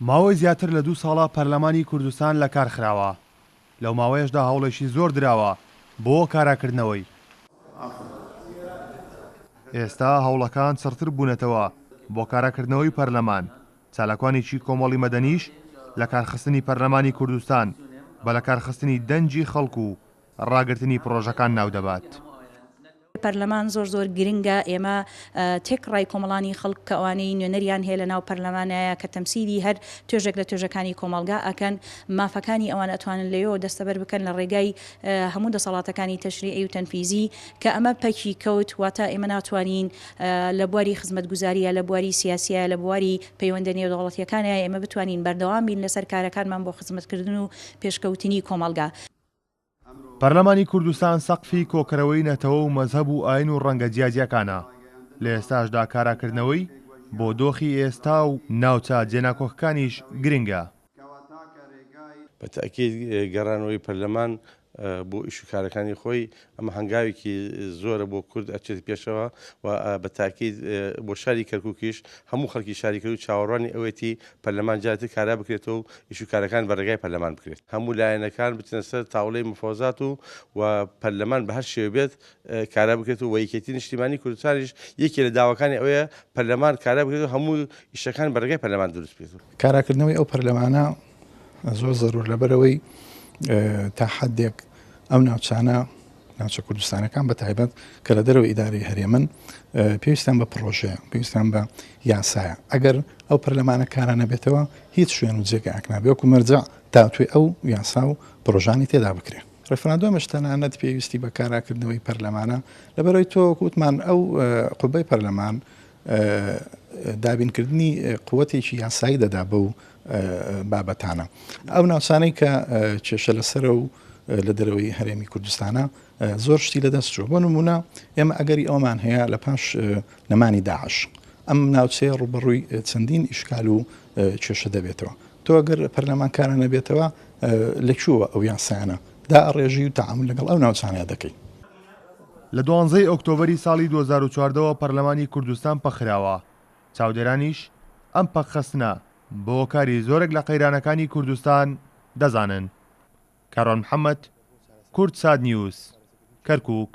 ماوەی زیاتر لە 2 ساڵە پەرلەمانی کوردستان لە کار خراوە. لەو ماوەیەشدا هەوڵێکی زۆر دراوە بۆ کاراکردنەوەی. ئێستا هەوڵەکان سڕتر بوونەتەوە بۆ کاراکردنەوەی پەرلەمان. چالاکوانێکی کۆمەڵی مەدەنیش لە کارخستنی پەرلەمانی کوردستان بە لە کارخستنی دەنجی خەڵکو و ڕاگررتنی پرۆژەکان ناودەبات. پەرلەمان زۆر گرنگە. ئێمە تێکڕای کۆمەڵانی خەڵک کە ئەوانەی نوێنەریان هەیە لە ناو پەرلەمانایە کە تەمسیلی هەر توێژێک لە توێژەکانی کۆمەلگا ئەکەن، مافەکانی ئەوان ئەتوانن لەوێەوە دەستەبەر بکەن لە ڕێگای هەموو دەسەڵاتەکانی تەشریعی و تەنفیزی کە ئەمە پەکی کەوت، واتە ئێمە ناتوانین لە بواری خزمەتگوزاریە، لە بواری سیاسیە، لە بواری پەیوەندە نێودەوڵەتیەکانە ئێمە بتوانین بەردەوام بین لەسەر کارەکانمان بۆ خزمەتکردن و پێشکەوتنی کۆمەلگا. پەرلەمانی کوردستان سەقفی کۆکەرەوەی نەتەوە و مەزهەب و ئاین و ڕەنگە جیاجیەکانە. لە ئێستاشدا کاراکردنەوەی بۆ دۆخی ئێستا و ناوچە جێناکۆکەکانیش گرنگە. بەتاکید گەڕانەوەی پەرلەمان بۆ ئیشوکارەکانی خۆی ئەمە هەنگاوێکی زۆرە بۆ کورد ئەچێت پێشەوە و بەتاکید بۆ شاری کەرکووکیش هەموو خەڵکی شاری کرد و چاوەڕوانی ئەوەتی پەرلەمان جاتر کارا بکرێتەوە و ئیشوکارەکان بە ڕێگای پەرلەمان بکرێت. هەموو لایەنەکان بچنە سەر تاوڵەی مفۆزات و پەرلەمان بە هەر شێوە بێت کارا بکرێت و یەکێتی نیشتیمانی کوردستانیش یەکێ لە داواکانی ئەوەیە پەرلەمان کارا بکرێت و هەموو ئیشەکان بە ڕێگای پەرلەمان دروست بێت. کاراکردنەوەی ئەو پەرلەمانە زۆر زەرور لەبەرەوەی تا حدێک ئەو ناوچە کوردستانەکان بە تایبەت کە لە دەرەوە ئیداری هەرێمن پێویستیان بە پرۆژەیە، پێویستیان بە یاسایە. ئەگەر ئەو پەرلەمانە کارە نەبێتەوە هیچ شوێن و جێگە ئەکنابێ وەکو مەرجە تاوتوێ ئەو یاسا و پرۆژانی تێدا بکرێت. ڕێفراندۆمەش تەنانەت پێویستی بە کاراکردنەوەی پەرلەمانە لەبەرەوەی تۆ وتمان ئەو قوبەی پەرلەمان دابینکردنی قووەتێکی یاسایی دەدا بەو بابەتانە. ئەو ناوچانەی کە کێشە لەسەر و لە دەرەوەی هەرێمی کوردستانە زۆر شتی لەدەست چوە. بۆ نمونە ئێمە ئەگەری ئەومان هەیە لە پاش نەمانی داعش ئەم ناوچەیە ڕوبەڕووی چەندین ئیشکال و کێشە دەبێتەوە. تۆ ئەگەر پەرلەمان کارە نەبێتەوە لەکوێوە ئەو یاسایانە دائڕێژی و تەعامل لەگەڵ ئەو ناوچانەیە دەکەی. لە 12 ئۆکتۆبەری ساڵی 2014ەوە پەرلەمانی کوردستان پەخراوە. چاودێرانیش ئەم پەخەستنە بۆ کاری زۆرێک لە قەیرانەکانی کوردستان دەزانن. کارۆن محەممەد، کورد ساد نیوز، کەرکووک.